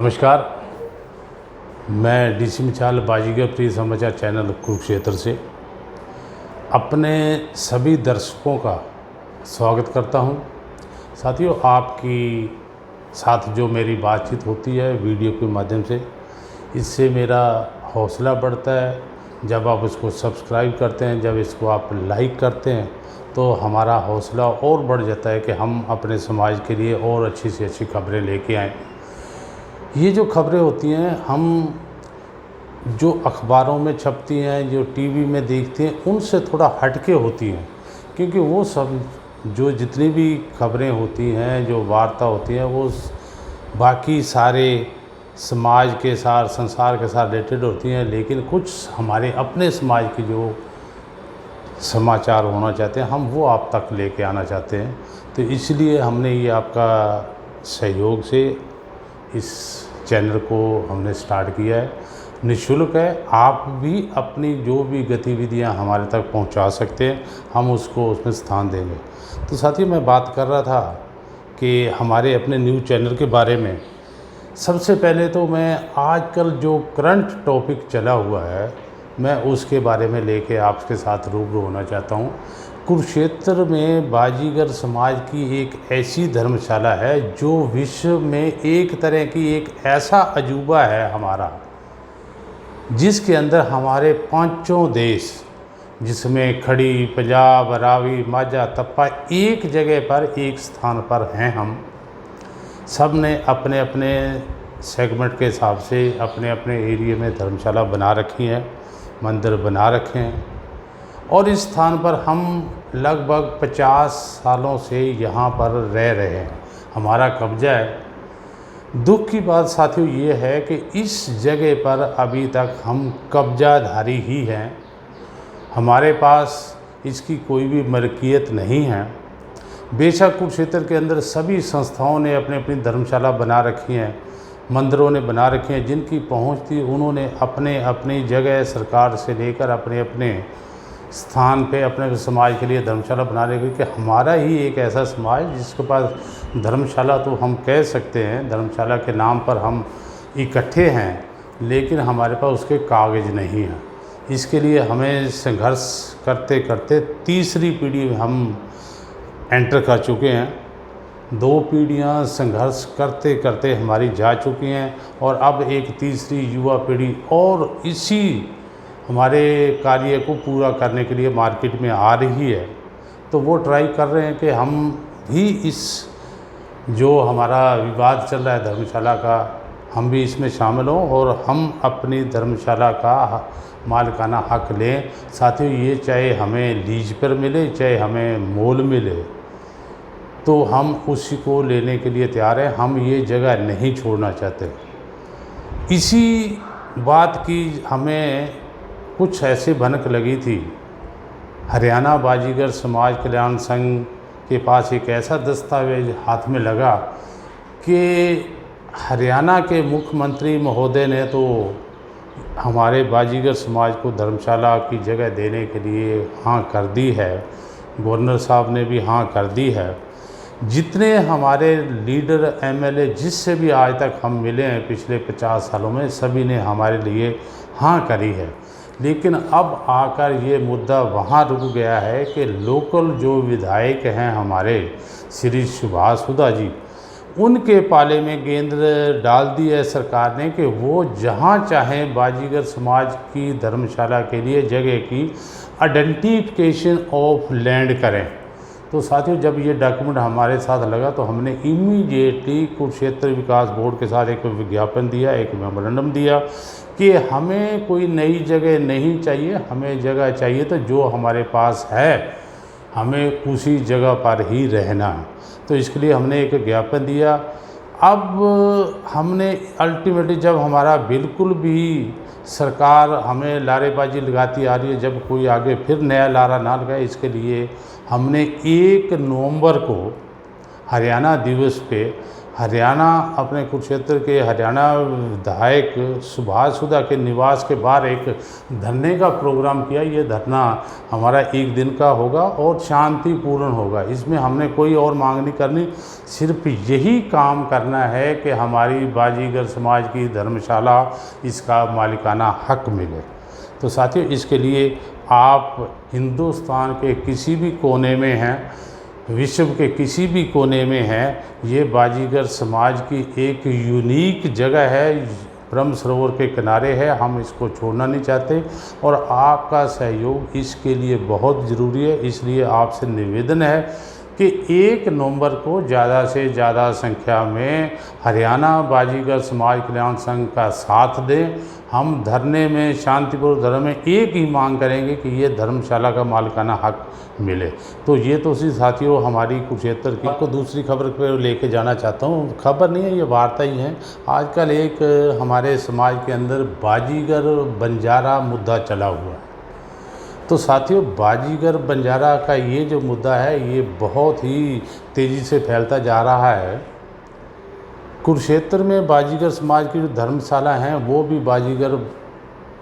नमस्कार। मैं डीसी मिसाल बाजीगर प्रिय समाचार चैनल कुरुक्षेत्र से अपने सभी दर्शकों का स्वागत करता हूं। साथियों, आपकी साथ जो मेरी बातचीत होती है वीडियो के माध्यम से, इससे मेरा हौसला बढ़ता है। जब आप इसको सब्सक्राइब करते हैं, जब इसको आप लाइक करते हैं, तो हमारा हौसला और बढ़ जाता है कि हम अपने समाज के लिए और अच्छी से अच्छी खबरें लेके आएँ। ये जो खबरें होती हैं, हम जो अखबारों में छपती हैं, जो टीवी में देखते हैं, उनसे थोड़ा हटके होती हैं, क्योंकि वो सब जो जितनी भी खबरें होती हैं, जो वार्ता होती हैं, वो बाकी सारे समाज के साथ, संसार के साथ रिलेटेड होती हैं, लेकिन कुछ हमारे अपने समाज के जो समाचार होना चाहते हैं, हम वो आप तक लेके आना चाहते हैं। तो इसलिए हमने ये आपका सहयोग से इस चैनल को हमने स्टार्ट किया है। निःशुल्क है, आप भी अपनी जो भी गतिविधियां हमारे तक पहुंचा सकते हैं, हम उसको उसमें स्थान देंगे। तो साथियों, मैं बात कर रहा था कि हमारे अपने न्यूज़ चैनल के बारे में। सबसे पहले तो मैं आजकल जो करंट टॉपिक चला हुआ है, मैं उसके बारे में लेके आपके साथ रूबरू होना चाहता हूँ। कुरुक्षेत्र में बाजीगर समाज की एक ऐसी धर्मशाला है जो विश्व में एक तरह की एक ऐसा अजूबा है हमारा, जिसके अंदर हमारे पांचों देश, जिसमें खड़ी, पंजाब, रावी, माझा, तप्पा, एक जगह पर, एक स्थान पर हैं। हम सब ने अपने अपने सेगमेंट के हिसाब से अपने अपने एरिया में धर्मशाला बना रखी हैं, मंदिर बना रखे हैं, और इस स्थान पर हम लगभग 50 सालों से यहाँ पर रह रहे हैं, हमारा कब्जा है। दुख की बात साथियों ये है कि इस जगह पर अभी तक हम कब्जाधारी ही हैं, हमारे पास इसकी कोई भी मलकियत नहीं है। बेशक कुरुक्षेत्र के अंदर सभी संस्थाओं ने अपनी अपनी धर्मशाला बना रखी हैं, मंदिरों ने बना रखे हैं, जिनकी पहुंच थी उन्होंने अपने अपनी जगह सरकार से लेकर अपने अपने स्थान पे अपने समाज के लिए धर्मशाला बना रहे, क्योंकि हमारा ही एक ऐसा समाज जिसके पास धर्मशाला तो हम कह सकते हैं, धर्मशाला के नाम पर हम इकट्ठे हैं, लेकिन हमारे पास उसके कागज़ नहीं हैं। इसके लिए हमें संघर्ष करते करते तीसरी पीढ़ी में हम एंटर कर चुके हैं। 2 पीढ़ियां संघर्ष करते करते हमारी जा चुकी हैं, और अब एक तीसरी युवा पीढ़ी और इसी हमारे कार्य को पूरा करने के लिए मार्केट में आ रही है। तो वो ट्राई कर रहे हैं कि हम भी इस जो हमारा विवाद चल रहा है धर्मशाला का, हम भी इसमें शामिल हों और हम अपनी धर्मशाला का मालिकाना हक लें। साथियों, ये चाहे हमें लीज पर मिले, चाहे हमें मोल मिले, तो हम उसी को लेने के लिए तैयार हैं। हम ये जगह नहीं छोड़ना चाहते। इसी बात की हमें कुछ ऐसी भनक लगी थी। हरियाणा बाजीगर समाज कल्याण संघ के पास एक ऐसा दस्तावेज हाथ में लगा कि हरियाणा के मुख्यमंत्री महोदय ने तो हमारे बाजीगर समाज को धर्मशाला की जगह देने के लिए हाँ कर दी है, गवर्नर साहब ने भी हाँ कर दी है। जितने हमारे लीडर, एमएलए, जिससे भी आज तक हम मिले हैं पिछले 50 सालों में, सभी ने हमारे लिए हाँ करी है। लेकिन अब आकर ये मुद्दा वहाँ रुक गया है कि लोकल जो विधायक हैं हमारे श्री सुभाष सुधा जी, उनके पाले में गेंद डाल दी है सरकार ने कि वो जहाँ चाहें बाजीगर समाज की धर्मशाला के लिए जगह की आइडेंटिफिकेशन ऑफ लैंड करें। तो साथियों, जब ये डॉक्यूमेंट हमारे साथ लगा तो हमने इमीडिएटली कुरुक्षेत्र विकास बोर्ड के साथ एक विज्ञापन दिया, एक मेमोरेंडम दिया कि हमें कोई नई जगह नहीं चाहिए, हमें जगह चाहिए तो जो हमारे पास है हमें उसी जगह पर ही रहना है। तो इसके लिए हमने एक ज्ञापन दिया। अब हमने अल्टीमेटली जब हमारा बिल्कुल भी सरकार हमें लारेबाजी लगाती आ रही है, जब कोई आगे फिर नया लारा ना लगाए, इसके लिए हमने 1 नवंबर को हरियाणा दिवस पे हरियाणा अपने कुरुक्षेत्र के हरियाणा विधायक सुभाष सुधा के निवास के बाहर एक धरने का प्रोग्राम किया। ये धरना हमारा एक दिन का होगा और शांतिपूर्ण होगा। इसमें हमने कोई और मांग नहीं करनी, सिर्फ यही काम करना है कि हमारी बाजीगर समाज की धर्मशाला इसका मालिकाना हक मिले। तो साथियों, इसके लिए आप हिंदुस्तान के किसी भी कोने में हैं, विश्व के किसी भी कोने में है, ये बाजीगर समाज की एक यूनिक जगह है, ब्रह्म सरोवर के किनारे है। हम इसको छोड़ना नहीं चाहते और आपका सहयोग इसके लिए बहुत ज़रूरी है। इसलिए आपसे निवेदन है कि 1 नवंबर को ज़्यादा से ज़्यादा संख्या में हरियाणा बाजीगर समाज कल्याण संघ का साथ दें। हम धरने में, शांतिपूर्ण धरने में एक ही मांग करेंगे कि ये धर्मशाला का मालिकाना हक मिले। तो ये तो सी साथियों हमारी कुरुक्षेत्र की। आपको दूसरी खबर पर लेके जाना चाहता हूँ। खबर नहीं है, ये वार्ता ही है। आजकल एक हमारे समाज के अंदर बाजीगर बंजारा मुद्दा चला हुआ है। तो साथियों, बाजीगर बंजारा का ये जो मुद्दा है, ये बहुत ही तेज़ी से फैलता जा रहा है। कुरुक्षेत्र में बाजीगर समाज की जो धर्मशाला हैं वो भी बाजीगर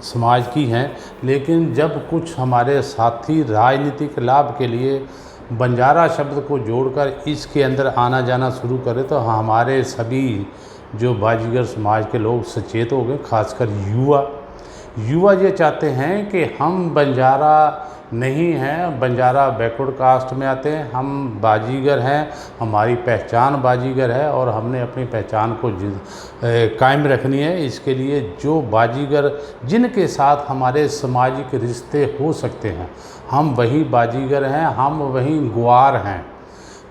समाज की हैं, लेकिन जब कुछ हमारे साथी राजनीतिक लाभ के लिए बंजारा शब्द को जोड़कर इसके अंदर आना जाना शुरू करें तो हमारे सभी जो बाजीगर समाज के लोग सचेत हो गए, खासकर युवा ये चाहते हैं कि हम बंजारा नहीं हैं, बंजारा बैकवर्ड कास्ट में आते हैं, हम बाजीगर हैं, हमारी पहचान बाजीगर है और हमने अपनी पहचान को कायम रखनी है। इसके लिए जो बाजीगर जिनके साथ हमारे सामाजिक रिश्ते हो सकते हैं, हम वही बाजीगर हैं, हम वही ग्वार हैं।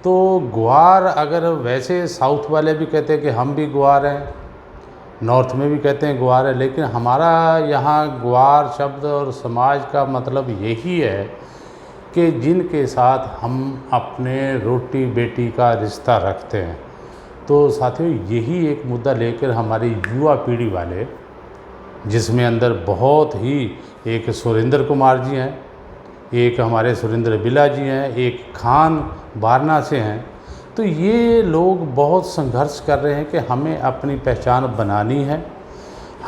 तो ग्वार, अगर वैसे साउथ वाले भी कहते हैं कि हम भी ग्वार हैं, नॉर्थ में भी कहते हैं ग्वार है, लेकिन हमारा यहाँ ग्वार शब्द और समाज का मतलब यही है कि जिनके साथ हम अपने रोटी बेटी का रिश्ता रखते हैं। तो साथियों, यही एक मुद्दा लेकर हमारी युवा पीढ़ी वाले, जिसमें अंदर बहुत ही एक सुरेंद्र कुमार जी हैं, एक हमारे सुरेंद्र बिला जी हैं, एक खान बारना से हैं, तो ये लोग बहुत संघर्ष कर रहे हैं कि हमें अपनी पहचान बनानी है।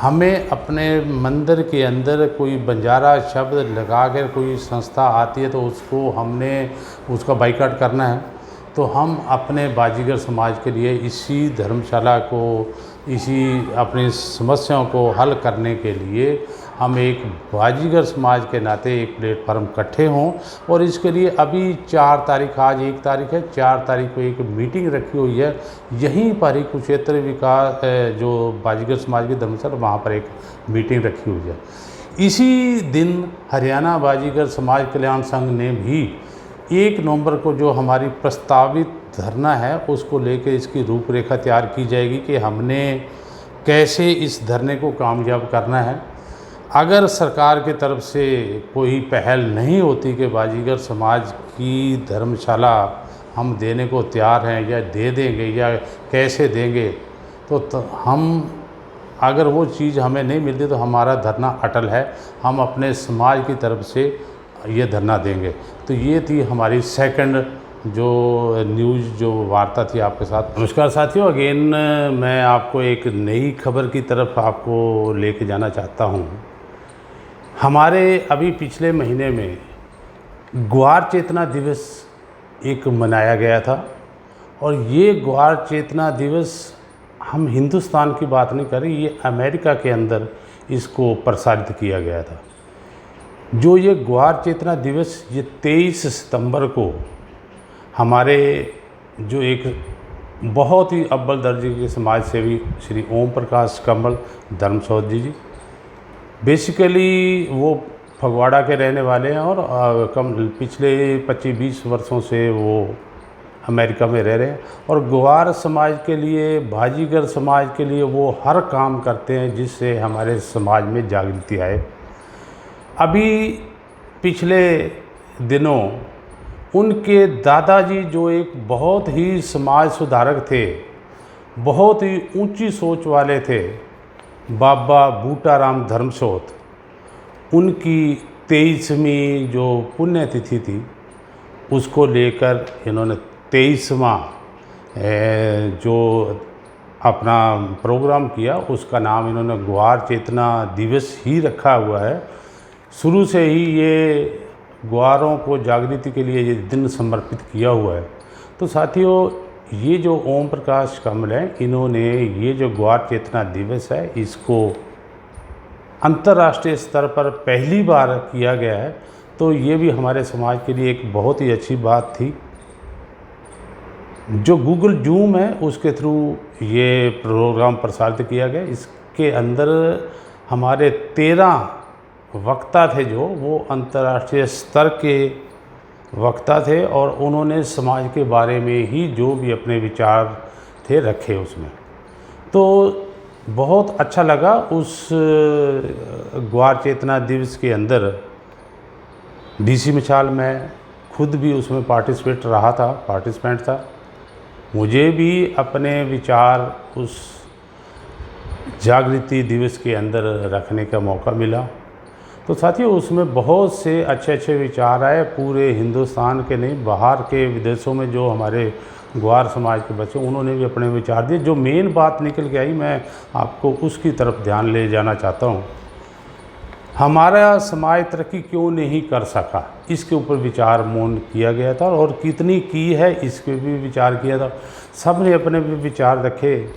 हमें अपने मंदिर के अंदर कोई बंजारा शब्द लगा कर कोई संस्था आती है तो उसका बाइकआउट करना है। तो हम अपने बाजीगर समाज के लिए इसी धर्मशाला को, इसी अपनी समस्याओं को हल करने के लिए हम एक बाजीगर समाज के नाते एक प्लेटफार्म इकट्ठे हों। और इसके लिए अभी 4 तारीख, आज 1 तारीख है, 4 तारीख को एक मीटिंग रखी हुई है यहीं पर ही कुरुक्षेत्र विकास जो बाजीगर समाज की धर्मशाला, वहाँ पर एक मीटिंग रखी हुई है। इसी दिन हरियाणा बाजीगर समाज कल्याण संघ ने भी 1 नवंबर को जो हमारी प्रस्तावित धरना है उसको लेकर इसकी रूपरेखा तैयार की जाएगी कि हमने कैसे इस धरने को कामयाब करना है। अगर सरकार की तरफ से कोई पहल नहीं होती कि बाजीगर समाज की धर्मशाला हम देने को तैयार हैं या दे देंगे या कैसे देंगे, तो हम, अगर वो चीज़ हमें नहीं मिलती तो हमारा धरना अटल है, हम अपने समाज की तरफ से ये धरना देंगे। तो ये थी हमारी सेकंड जो न्यूज़, जो वार्ता थी आपके साथ। नमस्कार साथियों, अगेन मैं आपको एक नई खबर की तरफ आपको लेके जाना चाहता हूँ। हमारे अभी पिछले महीने में ग्वार चेतना दिवस एक मनाया गया था और ये ग्वार चेतना दिवस, हम हिंदुस्तान की बात नहीं कर रहे, ये अमेरिका के अंदर इसको प्रसारित किया गया था। जो ये ग्वार चेतना दिवस, ये 23 सितंबर को हमारे जो एक बहुत ही अव्वल दर्जे के समाज सेवी श्री ओम प्रकाश कमल धर्मसौधरी जी, बेसिकली वो फगवाड़ा के रहने वाले हैं और पिछले 25-20 वर्षों से वो अमेरिका में रह रहे हैं और ग्वार समाज के लिए, बाजीगर समाज के लिए वो हर काम करते हैं जिससे हमारे समाज में जागृति आए। अभी पिछले दिनों उनके दादाजी, जो एक बहुत ही समाज सुधारक थे, बहुत ही ऊंची सोच वाले थे, बाबा बूटाराम धर्मसोत, उनकी 23वीं जो पुण्यतिथि थी उसको लेकर इन्होंने 23वां जो अपना प्रोग्राम किया उसका नाम इन्होंने ग्वार चेतना दिवस ही रखा हुआ है। शुरू से ही ये ग्वारों को जागृति के लिए ये दिन समर्पित किया हुआ है। तो साथियों, ये जो ओम प्रकाश कमल है, इन्होंने ये जो ग्वार चेतना दिवस है इसको अंतर्राष्ट्रीय स्तर पर पहली बार किया गया है। तो ये भी हमारे समाज के लिए एक बहुत ही अच्छी बात थी। जो गूगल जूम है उसके थ्रू ये प्रोग्राम प्रसारित किया गया। इसके अंदर हमारे 13 वक्ता थे जो वो अंतर्राष्ट्रीय स्तर के वक्ता थे और उन्होंने समाज के बारे में ही जो भी अपने विचार थे रखे उसमें। तो बहुत अच्छा लगा। उस ग्वार चेतना दिवस के अंदर डीसी मिसाल मैं खुद भी उसमें पार्टिसिपेंट था। मुझे भी अपने विचार उस जागृति दिवस के अंदर रखने का मौका मिला। तो साथियों, उसमें बहुत से अच्छे अच्छे विचार आए। पूरे हिंदुस्तान के नहीं, बाहर के विदेशों में जो हमारे ग्वार समाज के बच्चे, उन्होंने भी अपने विचार दिए। जो मेन बात निकल के आई, मैं आपको उसकी तरफ ध्यान ले जाना चाहता हूँ। हमारा समाज तरक्की क्यों नहीं कर सका, इसके ऊपर विचार मौन किया गया था और कितनी की है इस पर भी विचार किया था। सब ने अपने भी विचार रखे,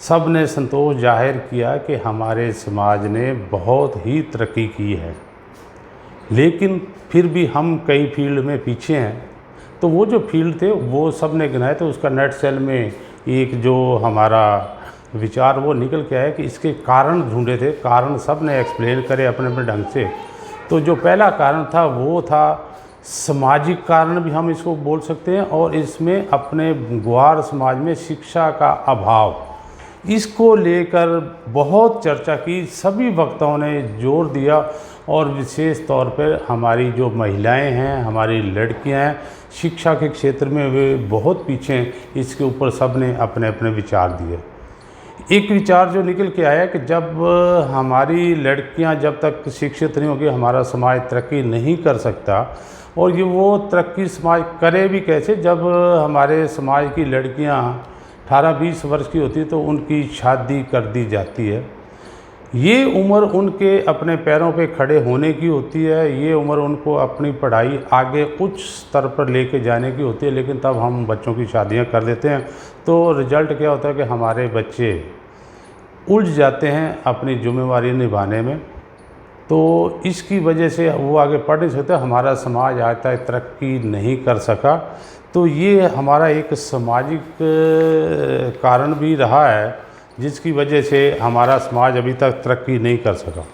सब ने संतोष जाहिर किया कि हमारे समाज ने बहुत ही तरक्की की है, लेकिन फिर भी हम कई फील्ड में पीछे हैं। तो वो जो फील्ड थे वो सब ने गिनाए थे। उसका नेट सेल में एक जो हमारा विचार वो निकल के आया कि इसके कारण ढूंढे थे। कारण सब ने एक्सप्लेन करे अपने अपने ढंग से। तो जो पहला कारण था वो था सामाजिक कारण भी हम इसको बोल सकते हैं, और इसमें अपने ग्वार समाज में शिक्षा का अभाव, इसको लेकर बहुत चर्चा की। सभी वक्ताओं ने जोर दिया और विशेष तौर पर हमारी जो महिलाएं हैं, हमारी लड़कियां हैं, शिक्षा के क्षेत्र में वे बहुत पीछे हैं। इसके ऊपर सब ने अपने अपने विचार दिए। एक विचार जो निकल के आया कि जब हमारी लड़कियां जब तक शिक्षित नहीं होगी, हमारा समाज तरक्की नहीं कर सकता। और ये वो तरक्की समाज करे भी कैसे, जब हमारे समाज की लड़कियां 18-20 वर्ष की होती है तो उनकी शादी कर दी जाती है। ये उम्र उनके अपने पैरों पे खड़े होने की होती है, ये उम्र उनको अपनी पढ़ाई आगे उच्च स्तर पर लेके जाने की होती है, लेकिन तब हम बच्चों की शादियां कर देते हैं। तो रिजल्ट क्या होता है कि हमारे बच्चे उलझ जाते हैं अपनी जिम्मेवारी निभाने में। तो इसकी वजह से वो आगे पढ़ नहीं सकते, हमारा समाज आज तक तरक्की नहीं कर सका। तो ये हमारा एक सामाजिक कारण भी रहा है जिसकी वजह से हमारा समाज अभी तक तरक्की नहीं कर सका।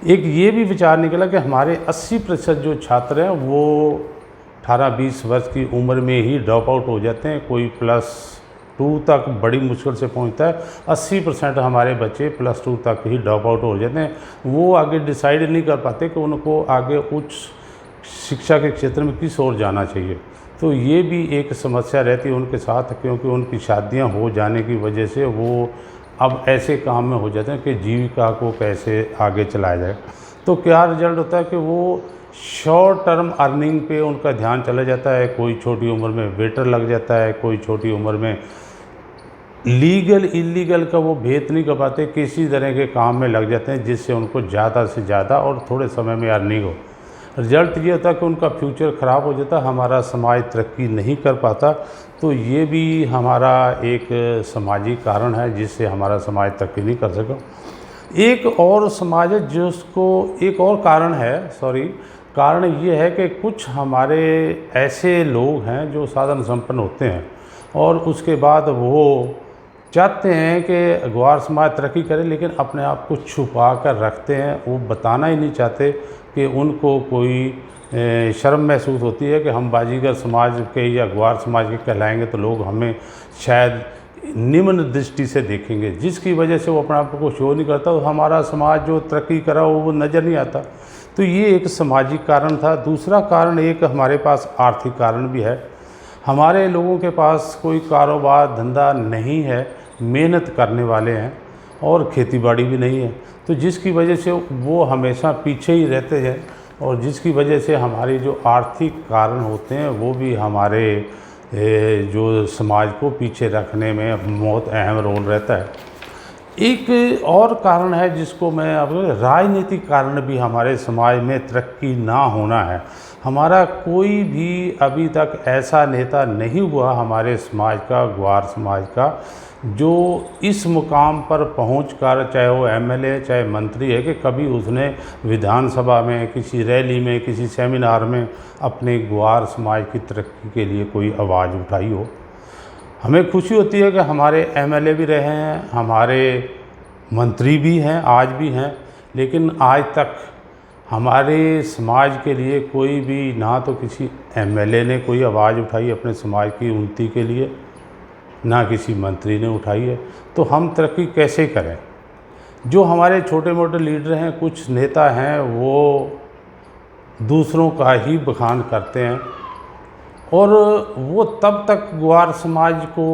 एक ये भी विचार निकला कि हमारे 80% जो छात्र हैं वो 18-20 वर्ष की उम्र में ही ड्रॉप आउट हो जाते हैं। कोई +2 तक बड़ी मुश्किल से पहुंचता है। 80% हमारे बच्चे +2 तक ही ड्रॉप आउट हो जाते हैं। वो आगे डिसाइड नहीं कर पाते कि उनको आगे उच्च शिक्षा के क्षेत्र में किस ओर जाना चाहिए। तो ये भी एक समस्या रहती है उनके साथ, क्योंकि उनकी शादियां हो जाने की वजह से वो अब ऐसे काम में हो जाते हैं कि जीविका को कैसे आगे चलाया जाए। तो क्या रिजल्ट होता है कि वो शॉर्ट टर्म अर्निंग पे उनका ध्यान चला जाता है। कोई छोटी उम्र में वेटर लग जाता है, कोई छोटी उम्र में लीगल इलीगल का वो भेद नहीं कर पाते, किसी तरह के काम में लग जाते हैं जिससे उनको ज़्यादा से ज़्यादा और थोड़े समय में अर्निंग हो। रिजल्ट ये होता है कि उनका फ्यूचर ख़राब हो जाता है, हमारा समाज तरक्की नहीं कर पाता। तो ये भी हमारा एक सामाजिक कारण है जिससे हमारा समाज तरक्की नहीं कर सका। एक और समाज है जिसको एक और कारण ये है कि कुछ हमारे ऐसे लोग हैं जो साधन संपन्न होते हैं और उसके बाद वो चाहते हैं कि ग्वार समाज तरक्की करे, लेकिन अपने आप को छुपा कर रखते हैं। वो बताना ही नहीं चाहते कि उनको कोई शर्म महसूस होती है कि हम बाजीगर समाज के या ग्वार समाज के कहलाएंगे तो लोग हमें शायद निम्न दृष्टि से देखेंगे, जिसकी वजह से वो अपने आप को शो नहीं करता। और हमारा समाज जो तरक्की करा वो नज़र नहीं आता। तो ये एक सामाजिक कारण था। दूसरा कारण एक हमारे पास आर्थिक कारण भी है। हमारे लोगों के पास कोई कारोबार धंधा नहीं है, मेहनत करने वाले हैं और खेतीबाड़ी भी नहीं है, तो जिसकी वजह से वो हमेशा पीछे ही रहते हैं और जिसकी वजह से हमारे जो आर्थिक कारण होते हैं वो भी हमारे जो समाज को पीछे रखने में बहुत अहम रोल रहता है। एक और कारण है जिसको मैं अब, राजनीतिक कारण भी हमारे समाज में तरक्की ना होना है। हमारा कोई भी अभी तक ऐसा नेता नहीं हुआ हमारे समाज का, ग्वार समाज का, जो इस मुकाम पर पहुंचकर, चाहे वो एमएलए चाहे मंत्री है, कि कभी उसने विधानसभा में, किसी रैली में, किसी सेमिनार में अपने ग्वार समाज की तरक्की के लिए कोई आवाज़ उठाई हो। हमें खुशी होती है कि हमारे एमएलए भी रहे हैं, हमारे मंत्री भी हैं, आज भी हैं, लेकिन आज तक हमारे समाज के लिए कोई भी, ना तो किसी एमएलए ने कोई आवाज़ उठाई अपने समाज की उन्नति के लिए, ना किसी मंत्री ने उठाई है। तो हम तरक्की कैसे करें? जो हमारे छोटे मोटे लीडर हैं, कुछ नेता हैं, वो दूसरों का ही बखान करते हैं, और वो तब तक ग्वार समाज को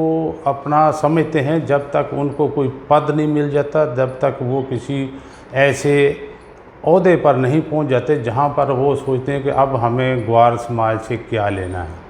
अपना समझते हैं जब तक उनको कोई पद नहीं मिल जाता, जब तक वो किसी ऐसे ओहदे पर नहीं पहुंच जाते जहां पर वो सोचते हैं कि अब हमें ग्वार समाज से क्या लेना है।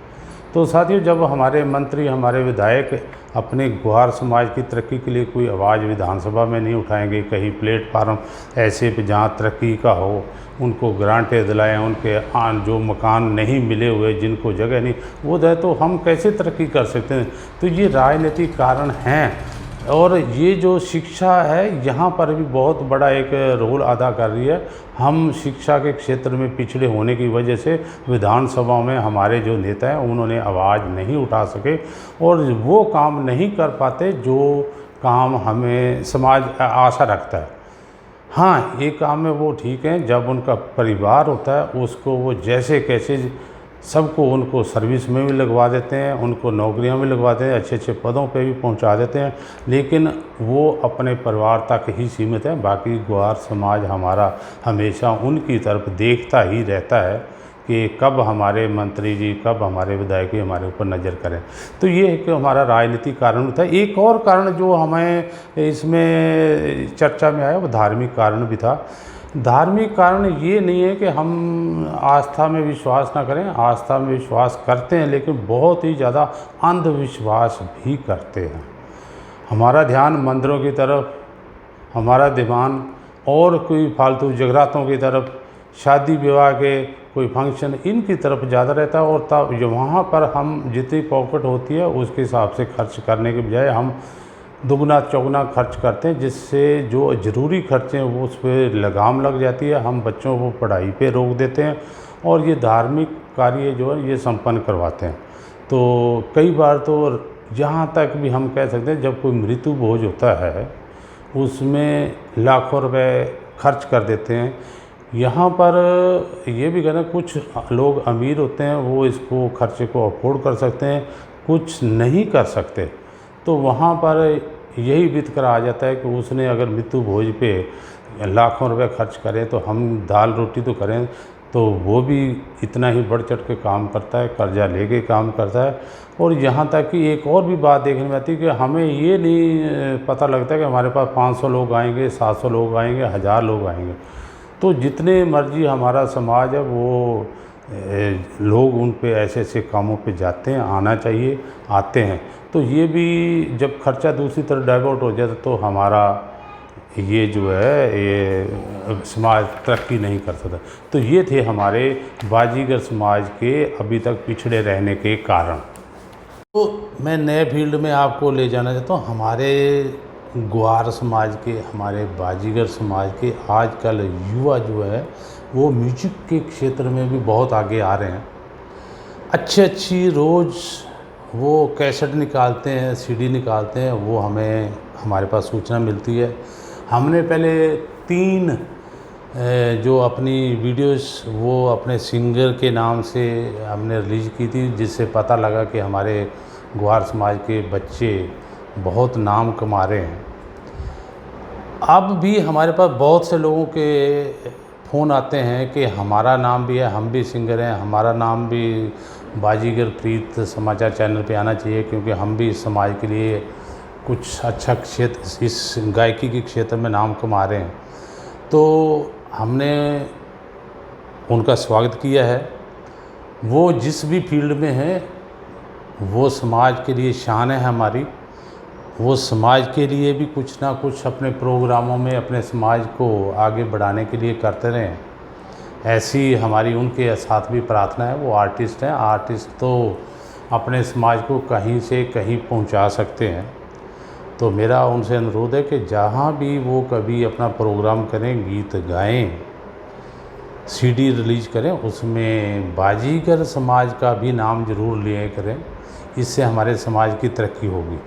तो साथियों, जब हमारे मंत्री, हमारे विधायक अपने ग्वार समाज की तरक्की के लिए कोई आवाज़ विधानसभा में नहीं उठाएंगे, कहीं प्लेटफार्म ऐसे पे जहाँ तरक्की का हो, उनको ग्रांटें दिलाएं, उनके जो मकान नहीं मिले हुए, जिनको जगह नहीं वो दे, तो हम कैसे तरक्की कर सकते हैं? तो ये राजनीतिक कारण हैं। और ये जो शिक्षा है, यहाँ पर भी बहुत बड़ा एक रोल अदा कर रही है। हम शिक्षा के क्षेत्र में पिछड़े होने की वजह से विधानसभा में हमारे जो नेता हैं उन्होंने आवाज़ नहीं उठा सके, और वो काम नहीं कर पाते जो काम हमें समाज आशा रखता है। हाँ, एक काम में वो ठीक हैं, जब उनका परिवार होता है उसको वो जैसे कैसे सबको, उनको सर्विस में भी लगवा देते हैं, उनको नौकरियां भी लगवा देते हैं, अच्छे अच्छे पदों पे भी पहुंचा देते हैं, लेकिन वो अपने परिवार तक ही सीमित हैं। बाकी ग्वार समाज हमारा हमेशा उनकी तरफ देखता ही रहता है कि कब हमारे मंत्री जी, कब हमारे विधायक जी हमारे ऊपर नज़र करें। तो ये एक हमारा राजनीतिक कारण था। एक और कारण जो हमें इसमें चर्चा में आया वो धार्मिक कारण भी था। धार्मिक कारण ये नहीं है कि हम आस्था में विश्वास ना करें, आस्था में विश्वास करते हैं, लेकिन बहुत ही ज़्यादा अंधविश्वास भी करते हैं। हमारा ध्यान मंदिरों की तरफ, हमारा ध्यान और कोई फालतू जगरातों की तरफ, शादी विवाह के कोई फंक्शन, इनकी तरफ ज़्यादा रहता है। और तब वहाँ पर हम जितनी पॉकेट होती है उसके हिसाब से खर्च करने के बजाय हम दुगना चौगुना खर्च करते हैं, जिससे जो ज़रूरी खर्चे हैं वो उस पर लगाम लग जाती है। हम बच्चों को पढ़ाई पे रोक देते हैं और ये धार्मिक कार्य जो है ये संपन्न करवाते हैं। तो कई बार तो यहाँ तक भी हम कह सकते हैं, जब कोई मृत्यु भोज होता है उसमें लाखों रुपए खर्च कर देते हैं। यहाँ पर ये भी कहना, कुछ लोग अमीर होते हैं, वो इसको खर्चे को अफोर्ड कर सकते हैं, कुछ नहीं कर सकते। तो वहाँ पर यही बीत कर आ जाता है कि उसने अगर मृत्यु भोज पे लाखों रुपए खर्च करें तो हम दाल रोटी तो करें, तो वो भी इतना ही बढ़ चढ़ के काम करता है, कर्जा लेके काम करता है। और यहाँ तक कि एक और भी बात देखने में आती है कि हमें ये नहीं पता लगता कि हमारे पास 500 लोग आएंगे, 700 लोग आएंगे, 1000 लोग आएंगे। तो जितने मर्जी हमारा समाज है वो लोग उन पे ऐसे ऐसे कामों पे जाते हैं, आना चाहिए, आते हैं। तो ये भी जब खर्चा दूसरी तरफ डाइवर्ट हो जाता तो हमारा ये जो है ये समाज तरक्की नहीं कर सकता। तो ये थे हमारे बाजीगर समाज के अभी तक पिछड़े रहने के कारण। तो मैं नए फील्ड में आपको ले जाना चाहता हूँ। हमारे ग्वार समाज के, हमारे बाजीगर समाज के आजकल युवा जो है वो म्यूजिक के क्षेत्र में भी बहुत आगे आ रहे हैं। अच्छी रोज़ वो कैसेट निकालते हैं, सीडी निकालते हैं, वो हमें हमारे पास सूचना मिलती है। हमने पहले 3 जो अपनी वीडियोस वो अपने सिंगर के नाम से हमने रिलीज़ की थी, जिससे पता लगा कि हमारे ग्वार समाज के बच्चे बहुत नाम कमा रहे हैं। अब भी हमारे पास बहुत से लोगों के फ़ोन आते हैं कि हमारा नाम भी है, हम भी सिंगर हैं, हमारा नाम भी बाजीगर प्रीत समाचार चैनल पे आना चाहिए, क्योंकि हम भी समाज के लिए कुछ अच्छा क्षेत्र, इस गायकी के क्षेत्र में नाम कमा रहे हैं। तो हमने उनका स्वागत किया है। वो जिस भी फील्ड में हैं वो समाज के लिए शान है हमारी। वो समाज के लिए भी कुछ ना कुछ अपने प्रोग्रामों में अपने समाज को आगे बढ़ाने के लिए करते रहें, ऐसी हमारी उनके साथ भी प्रार्थना है। वो आर्टिस्ट हैं, आर्टिस्ट तो अपने समाज को कहीं से कहीं पहुंचा सकते हैं। तो मेरा उनसे अनुरोध है कि जहाँ भी वो कभी अपना प्रोग्राम करें, गीत गाएं, सीडी रिलीज़ करें, उसमें बाजीगर समाज का भी नाम ज़रूर लिया करें। इससे हमारे समाज की तरक्की होगी।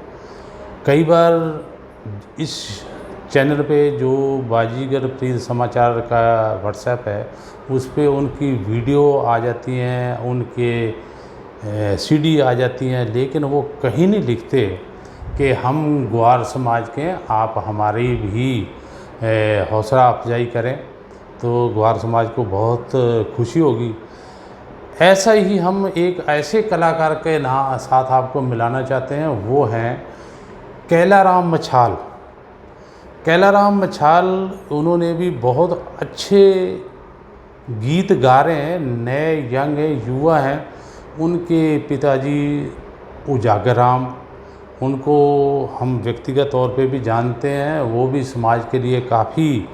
कई बार इस चैनल पे जो बाजीगर प्रीत समाचार का व्हाट्सएप है, उस पे उनकी वीडियो आ जाती हैं, उनके सीडी आ जाती हैं, लेकिन वो कहीं नहीं लिखते कि हम ग्वार समाज के हैं, आप हमारी भी हौसला अफजाई करें तो ग्वार समाज को बहुत खुशी होगी। ऐसा ही हम एक ऐसे कलाकार के साथ आपको मिलाना चाहते हैं, वो हैं कैलाराम मछाल। कैलाराम मछाल, उन्होंने भी बहुत अच्छे गीत गा रहे हैं, नए यंग हैं, युवा हैं। उनके पिताजी उजागर राम, उनको हम व्यक्तिगत तौर पे भी जानते हैं। वो भी समाज के लिए काफ़ी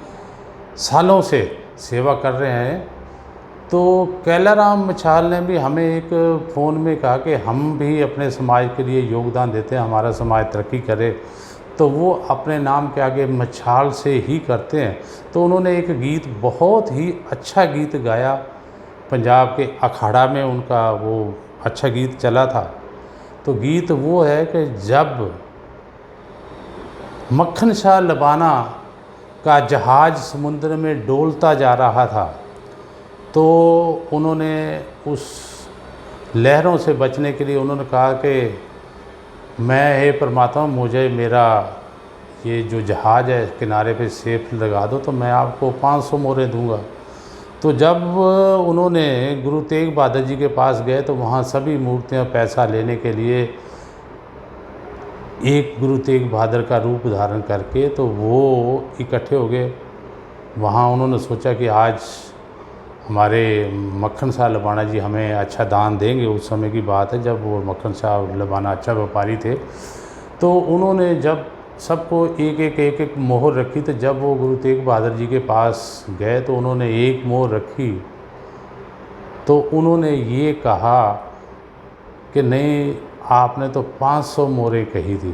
सालों से सेवा कर रहे हैं। तो कैलाराम मछाल ने भी हमें एक फ़ोन में कहा कि हम भी अपने समाज के लिए योगदान देते हैं, हमारा समाज तरक्की करे। तो वो अपने नाम के आगे मछाल से ही करते हैं। तो उन्होंने एक गीत, बहुत ही अच्छा गीत गाया, पंजाब के अखाड़ा में उनका वो अच्छा गीत चला था। तो गीत वो है कि जब मक्खन शाह लबाना का जहाज़ समुद्र में डोलता जा रहा था, तो उन्होंने उस लहरों से बचने के लिए उन्होंने कहा कि मैं, हे परमात्मा, मुझे मेरा ये जो जहाज़ है किनारे पे सेफ लगा दो, तो मैं आपको 500 मोहरें दूंगा। तो जब उन्होंने गुरु तेग बहादुर जी के पास गए, तो वहाँ सभी मूर्तियाँ पैसा लेने के लिए एक गुरु तेग बहादुर का रूप धारण करके तो वो इकट्ठे हो गए। वहाँ उन्होंने सोचा कि आज हमारे मक्खन शाह लबाना जी हमें अच्छा दान देंगे। उस समय की बात है जब वो मक्खन शाह लबाना अच्छा व्यापारी थे। तो उन्होंने जब सबको एक एक मोहर रखी, तो जब वो गुरु तेग बहादुर जी के पास गए तो उन्होंने एक मोहर रखी, तो उन्होंने ये कहा कि नहीं, आपने तो 500 मोहरें कही थी।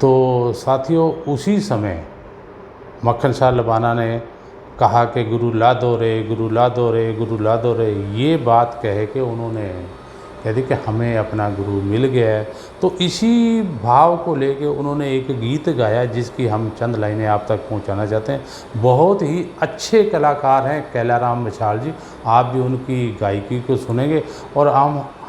तो साथियों, उसी समय मक्खन शाह लबाना ने कहा कि गुरु ला दो रे, गुरु ला दो रे, गुरु ला दो रे। ये बात कह के उन्होंने कह दी कि हमें अपना गुरु मिल गया है। तो इसी भाव को लेके उन्होंने एक गीत गाया, जिसकी हम चंद लाइनें आप तक पहुंचाना चाहते हैं। बहुत ही अच्छे कलाकार हैं कैलाराम मछाल जी। आप भी उनकी गायकी को सुनेंगे और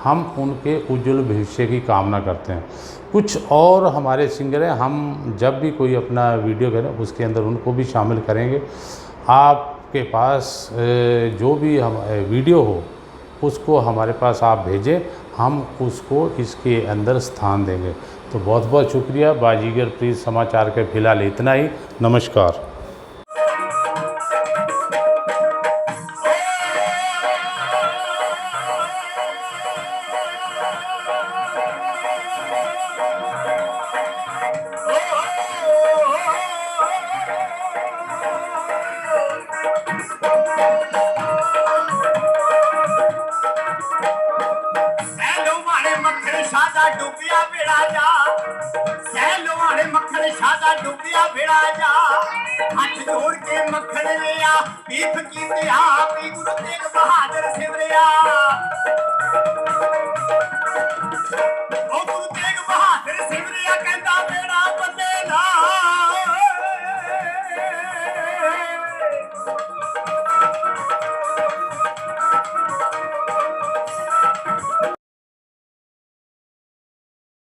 हम उनके उज्जवल भविष्य की कामना करते हैं। कुछ और हमारे सिंगर हैं, हम जब भी कोई अपना वीडियो करें उसके अंदर उनको भी शामिल करेंगे। आपके पास जो भी हम वीडियो हो उसको हमारे पास आप भेजें, हम उसको इसके अंदर स्थान देंगे। तो बहुत बहुत शुक्रिया। बाजीगर प्रीत समाचार के फिलहाल इतना ही। नमस्कार। डुबिया बेड़ा जा, सैलवाने मक्खन शादा डुबिया बेड़ा जा। हाथ जोड़ के मक्खन लिया, पीठ की दिया, पी गुरु तेग बहादुर सिमरिया।